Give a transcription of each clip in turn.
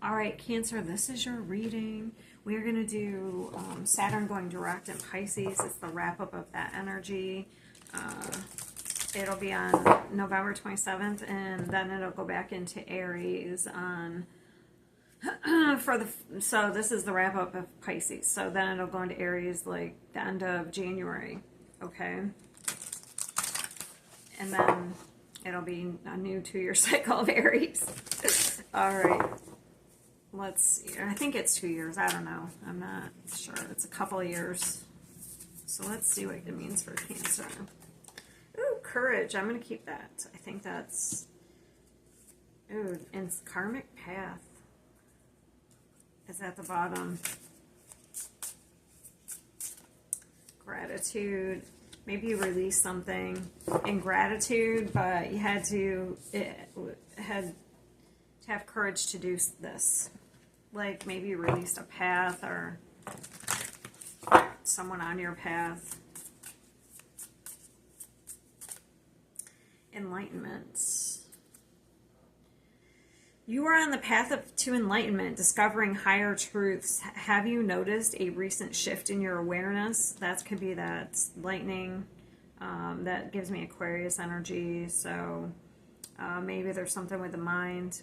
All right, Cancer, this is your reading. We are going to do Saturn going direct in Pisces. It's the wrap-up of that energy. It'll be on November 27th, and then it'll go back into Aries on so this is the wrap-up of Pisces. So then it'll go into Aries like the end of January, okay? And then it'll be a new 2-year cycle of Aries. All right. Let's see. I think it's 2 years. I don't know. I'm not sure. It's a couple of years. So let's see what it means for Cancer. Ooh, courage. I'm going to keep that. I think that's... Ooh, and karmic path is at the bottom. Gratitude. Maybe you released something in gratitude, but you had to have courage to do this. Like maybe you released a path or someone on your path. Enlightenment. You are on the path to enlightenment, discovering higher truths. Have you noticed a recent shift in your awareness? That could be that lightning. That gives me Aquarius energy. So maybe there's something with the mind.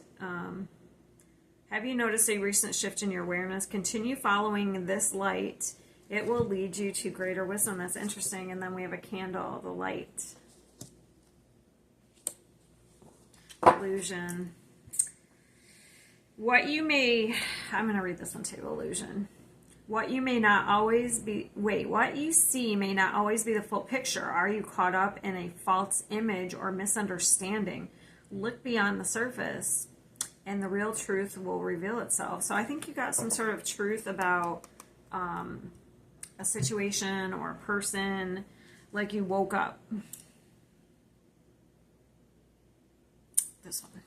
Have you noticed a recent shift in your awareness? Continue following this light. It will lead you to greater wisdom. That's interesting. And then we have a candle, the light. Illusion. I'm going to read this one too, illusion. What you see may not always be the full picture. Are you caught up in a false image or misunderstanding? Look beyond the surface and the real truth will reveal itself. So I think you got some sort of truth about a situation or a person, like you woke up. This one.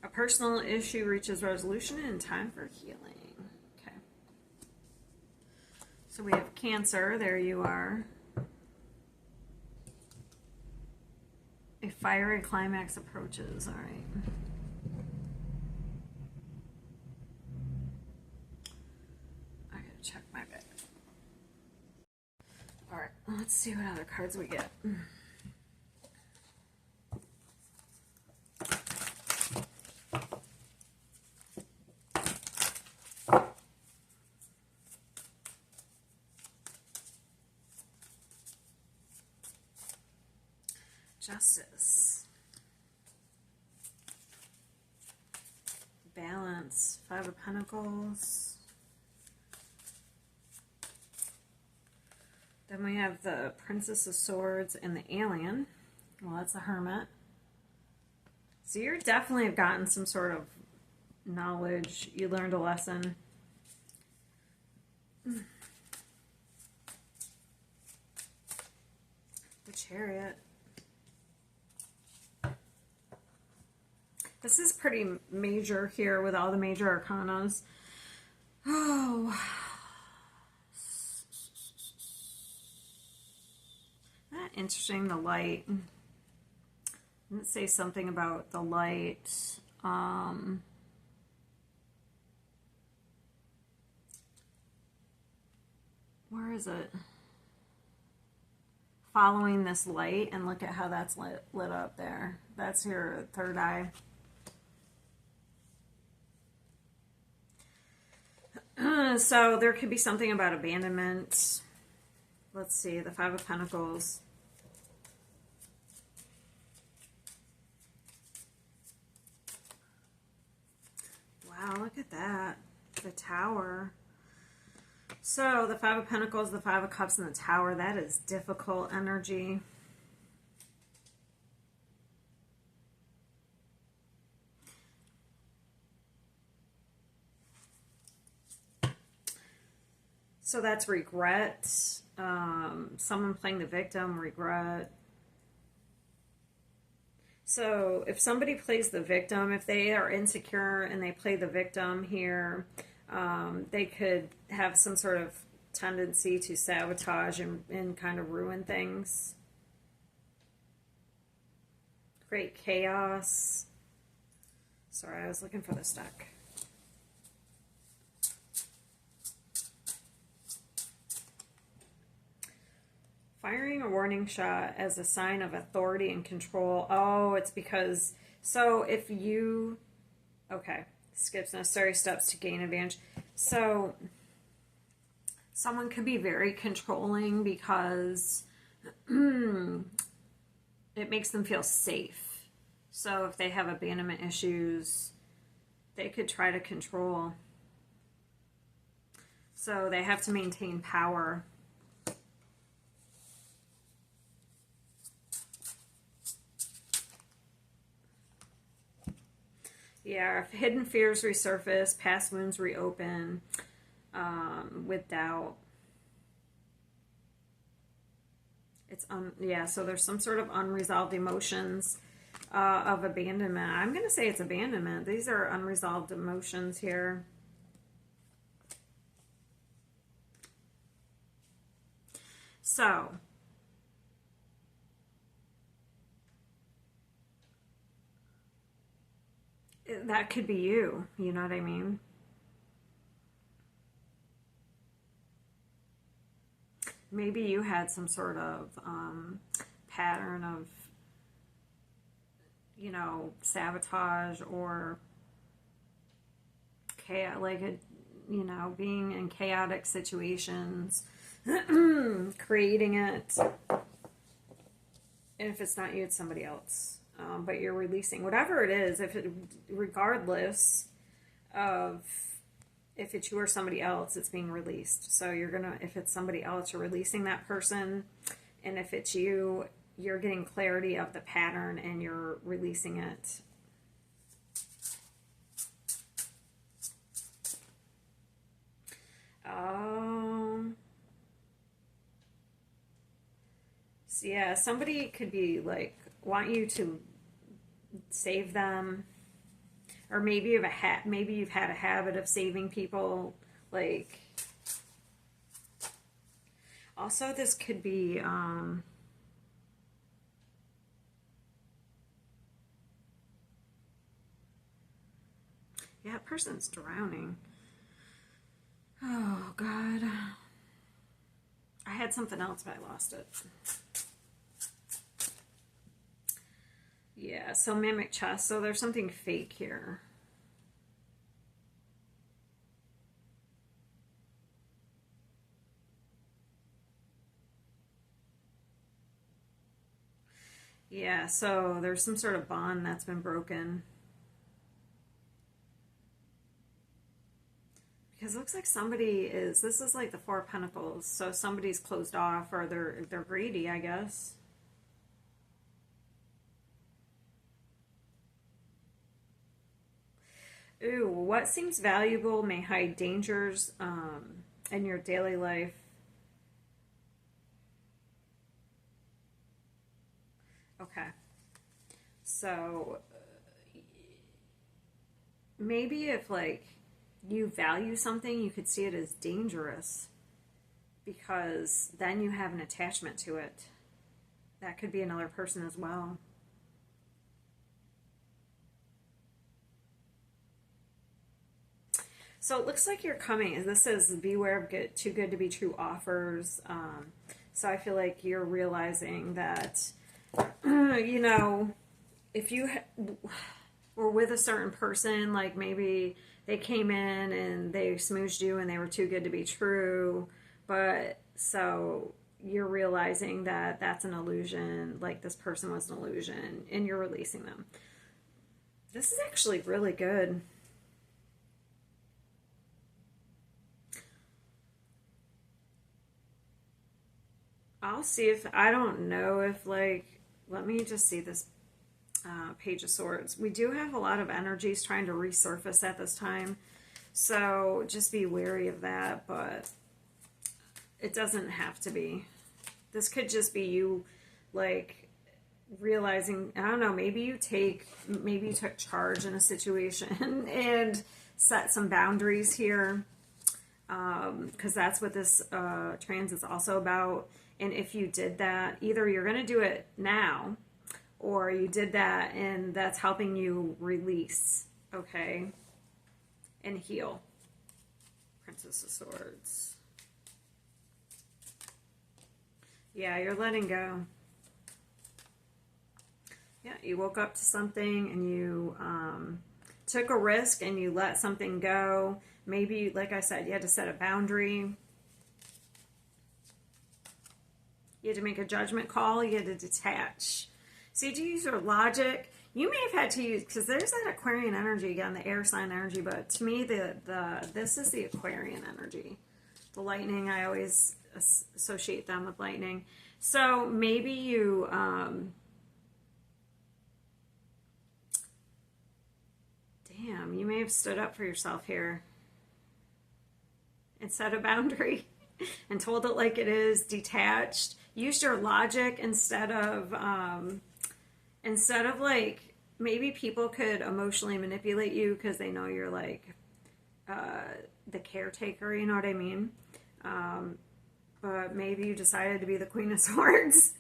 A personal issue reaches resolution in time for healing. Okay. So we have Cancer. There you are. A fiery climax approaches. All right. I gotta check my bag. All right. Let's see what other cards we get. Justice. Balance. 5 of Pentacles. Then we have the Princess of Swords and the Alien. Well, that's the Hermit. So you definitely have gotten some sort of knowledge. You learned a lesson. The Chariot. This is pretty major here with all the major arcanas. Oh. That interesting, the light. Let's say something about the light. Where is it? Following this light, and look at how that's lit up there. That's your third eye. So there could be something about abandonment. Let's see, the 5 of Pentacles. Wow, look at that. The Tower. So the 5 of Pentacles, the 5 of Cups, and the Tower. That is difficult energy. So that's regret. Someone playing the victim, regret. So if somebody plays the victim, if they are insecure and they play the victim here, they could have some sort of tendency to sabotage and kind of ruin things. Create chaos. Sorry, I was looking for this deck. Firing a warning shot as a sign of authority and control. Oh, it's because, so if you, okay, skips necessary steps to gain advantage. So someone could be very controlling because it makes them feel safe. So if they have abandonment issues, they could try to control. So they have to maintain power. Yeah, if hidden fears resurface, past wounds reopen, with doubt. It's yeah, so there's some sort of unresolved emotions of abandonment. I'm going to say it's abandonment. These are unresolved emotions here. So, that could be you, you know what I mean? Maybe you had some sort of pattern of, you know, sabotage or chaos, like, you know, being in chaotic situations, creating it. And if it's not you, it's somebody else. But you're releasing whatever it is, if it, regardless of if it's you or somebody else, it's being released. So you're gonna, if it's somebody else, you're releasing that person, and if it's you, you're getting clarity of the pattern and you're releasing it. So yeah, somebody could be like want you to save them, or maybe maybe you've had a habit of saving people. Like, also this could be yeah, that person's drowning. Oh God, I had something else but I lost it. Yeah, so mimic chest. So there's something fake here. Yeah, so there's some sort of bond that's been broken. Because it looks like somebody is, this is like the Four of Pentacles, so somebody's closed off, or they're greedy, I guess. Ooh, what seems valuable may hide dangers in your daily life. Okay. So maybe if like you value something, you could see it as dangerous because then you have an attachment to it. That could be another person as well. So it looks like you're coming. This says beware of too good to be true offers. So I feel like you're realizing that, you know, if you were with a certain person, like maybe they came in and they smooched you and they were too good to be true, but so you're realizing that that's an illusion, like this person was an illusion, and you're releasing them. This is actually really good. I'll see if, I don't know if like, let me just see this Page of Swords. We do have a lot of energies trying to resurface at this time, so just be wary of that, but it doesn't have to be. This could just be you like realizing, I don't know, maybe you took charge in a situation and set some boundaries here. because that's what this trans is also about. And if you did that, either you're going to do it now, or you did that and that's helping you release, okay, and heal. Princess of Swords. Yeah, you're letting go. Yeah, you woke up to something and you took a risk and you let something go. Maybe, like I said, you had to set a boundary. You had to make a judgment call. You had to detach. So you had to use your logic. You may have had to use, because there's that Aquarian energy again, the air sign energy, but to me, this is the Aquarian energy. The lightning, I always associate them with lightning. So maybe you, damn, you may have stood up for yourself here and set a boundary and told it like it is, detached, used your logic instead of like, maybe people could emotionally manipulate you because they know you're like the caretaker, you know what I mean? But maybe you decided to be the Queen of Swords.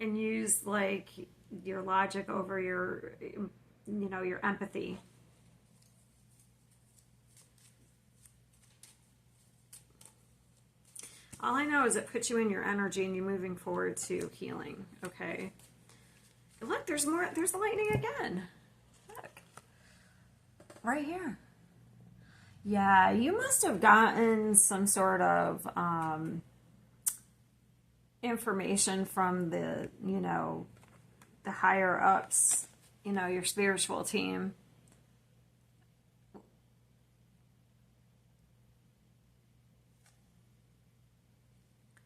And use like your logic over your, your empathy. All I know is it puts you in your energy and you're moving forward to healing, okay? Look, there's more, there's the lightning again. Look. Right here. Yeah, you must have gotten some sort of information from the, the higher ups, your spiritual team.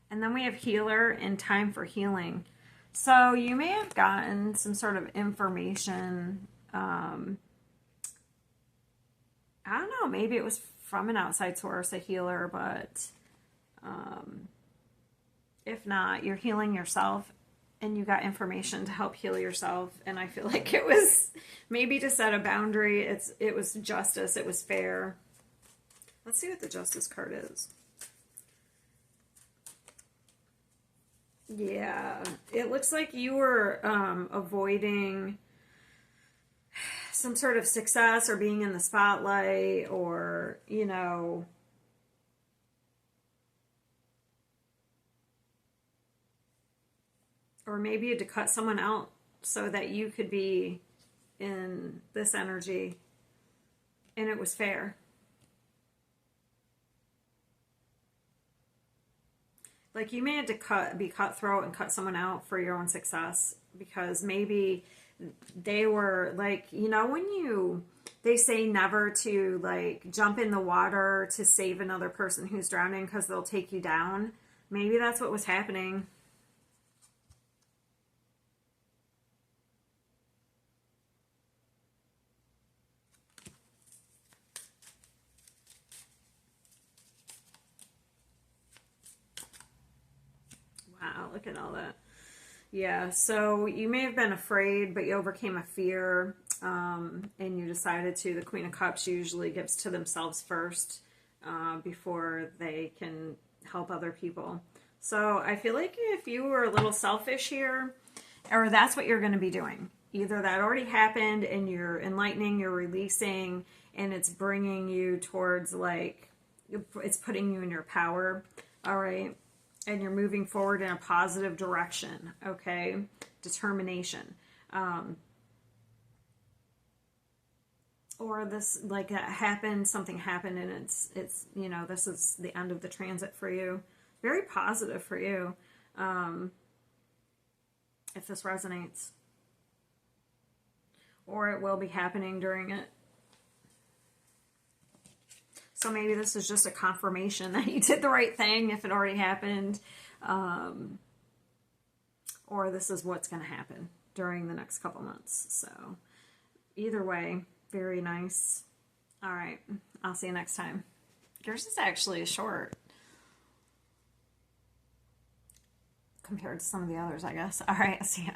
And then we have healer and time for healing. So you may have gotten some sort of information. I don't know, maybe it was from an outside source, a healer, but if not, you're healing yourself and you got information to help heal yourself. And I feel like it was maybe to set a boundary. It was justice. It was fair. Let's see what the justice card is. Yeah, it looks like you were avoiding some sort of success or being in the spotlight, or, or maybe you had to cut someone out so that you could be in this energy and it was fair. Like you may have to be cutthroat and cut someone out for your own success, because maybe they were like, when they say never to like jump in the water to save another person who's drowning because they'll take you down. Maybe that's what was happening. Wow, look at all that. Yeah, so you may have been afraid, but you overcame a fear, and you decided to. The Queen of Cups usually gives to themselves first before they can help other people. So I feel like if you were a little selfish here, or that's what you're going to be doing. Either that already happened and you're enlightening, you're releasing, and it's bringing you towards like, it's putting you in your power, all right? And you're moving forward in a positive direction, okay? Determination. Or this, like that happened, something happened, and it's this is the end of the transit for you. Very positive for you, if this resonates. Or it will be happening during it. So maybe this is just a confirmation that you did the right thing if it already happened. Or this is what's going to happen during the next couple months. So either way, very nice. All right. I'll see you next time. Yours is actually short compared to some of the others, I guess. All right. I'll see ya.